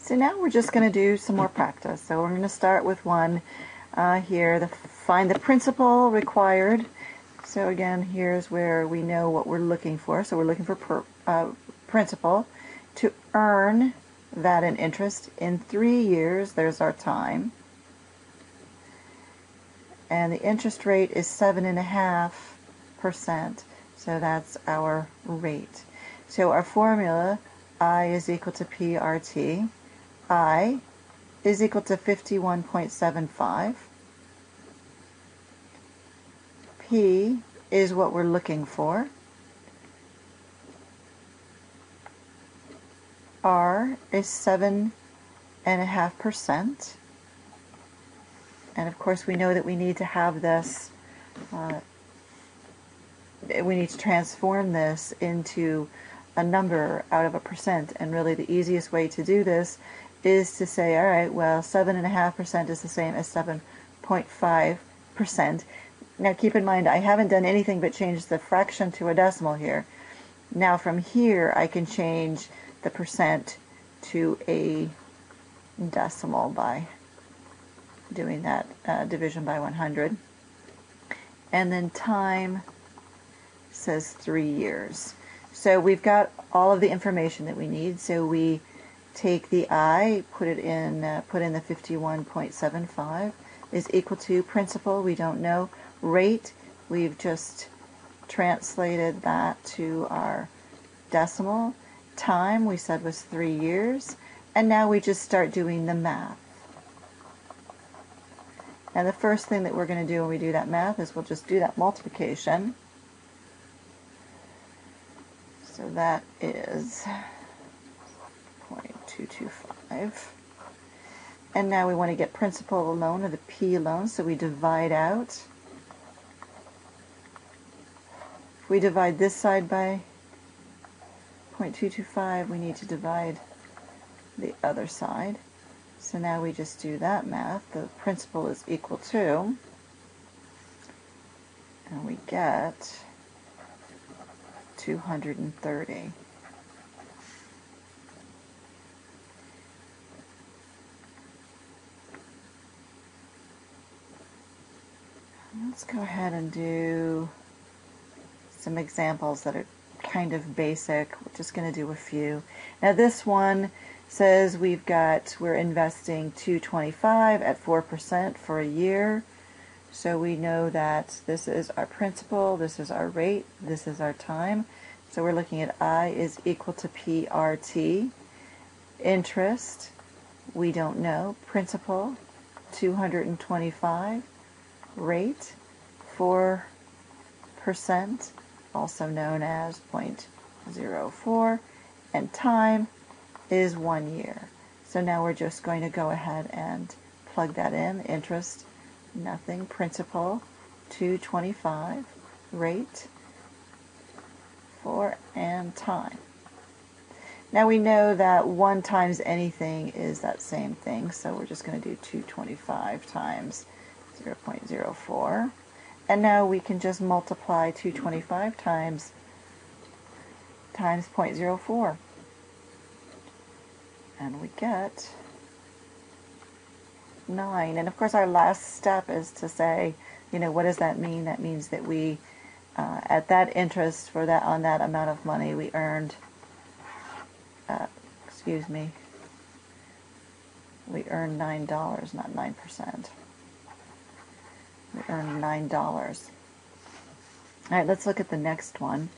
So now we're just going to do some more practice. So we're going to start with one here, find the principal required. So again, here's where we know what we're looking for. So we're looking for principal to earn that in interest in 3 years. There's our time. And the interest rate is 7.5%. So that's our rate. So our formula, I is equal to PRT. I is equal to 51.75. P is what we're looking for. R is 7.5%. And of course we know that we need to have this, we need to transform this into a number out of a percent. And really the easiest way to do this is to say, all right, well, 7.5% is the same as 7.5%. Now keep in mind, I haven't done anything but change the fraction to a decimal here. Now from here, I can change the percent to a decimal by doing that division by 100. And then time says 3 years. So we've got all of the information that we need. So we take the I, put in the 51.75 is equal to principal. We don't know. Rate, we've just translated that to our decimal. Time, we said, was 3 years. And now we just start doing the math. And the first thing that we're going to do when we do that math is we'll just do that multiplication. So that is 0.225. And now we want to get principal alone, or the P alone, so we divide out. If we divide this side by 0.225, we need to divide the other side. So now we just do that math. The principal is equal to, and we get 230. Let's go ahead and do some examples that are kind of basic. We're just going to do a few. Now this one says we're investing $225 at 4% for a year. So we know that this is our principal, this is our rate, this is our time. So we're looking at I is equal to PRT. Interest, we don't know. Principal, 225. Rate, 4%, also known as 0.04. And time is 1 year. So now we're just going to go ahead and plug that in. Interest, nothing. Principal, 225. Rate, 4, and time. Now we know that 1 times anything is that same thing, so we're just going to do 225 times 0.04. And now we can just multiply 225 times 0.04. And we get 9. And of course our last step is to say, what does that mean? That means that we, at that interest for that, on that amount of money, we earned, we earned $9, not 9%. We earned $9. All right, let's look at the next one.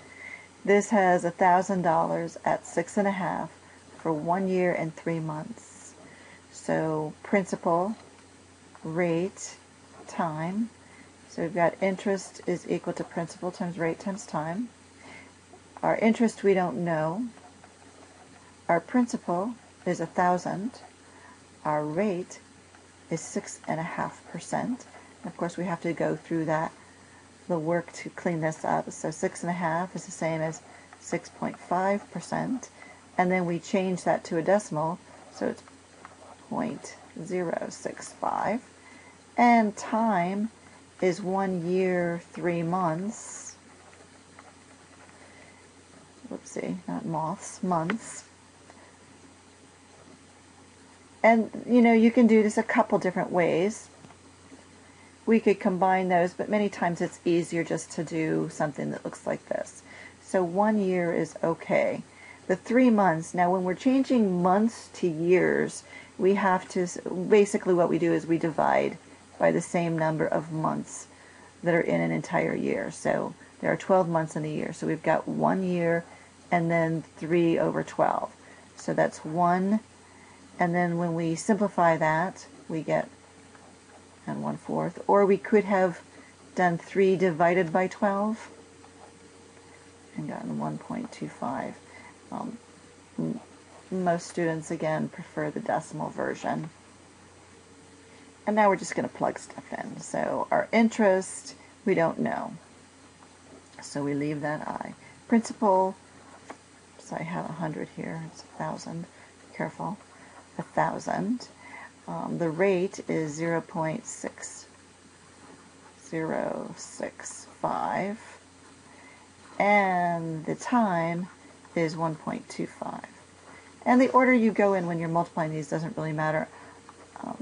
This has $1,000 at 6.5 for 1 year and 3 months. So principal, rate, time. So we've got interest is equal to principal times rate times time. Our interest we don't know. Our principal is 1,000. Our rate is 6.5%. Of course, we have to go through the work to clean this up. So 6.5 is the same as 6.5%. And then we change that to a decimal, so it's 0.065. And time is 1 year, 3 months. Whoopsie, not moths, months. And, you know, you can do this a couple different ways. We could combine those, but many times it's easier just to do something that looks like this. So 1 year is okay. The 3 months, now when we're changing months to years, we have to, basically what we do is we divide by the same number of months that are in an entire year. So there are 12 months in a year. So we've got 1 year and then 3 over 12. So that's 1, and then when we simplify that, we get and 1/4. Or we could have done 3 divided by 12 and gotten 1.25. Most students, again, prefer the decimal version. And now we're just going to plug stuff in. So our interest, we don't know. So we leave that I. Principal, so I have 100 here. It's 1,000. Be careful. 1,000. The rate is 0.6065. And the time is 1.25. And the order you go in when you're multiplying these doesn't really matter.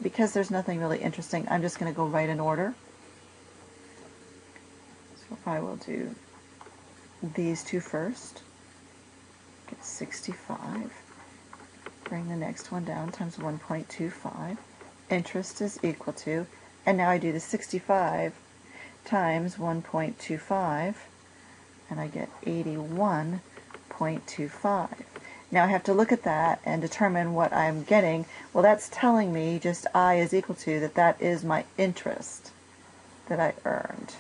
Because there's nothing really interesting, I'm just going to go right in order. So I will do these two first. Get 65. Bring the next one down times 1.25. Interest is equal to, and now I do the 65 times 1.25, and I get 81.25. Now I have to look at that and determine what I'm getting. Well, that's telling me just I is equal to that is my interest that I earned.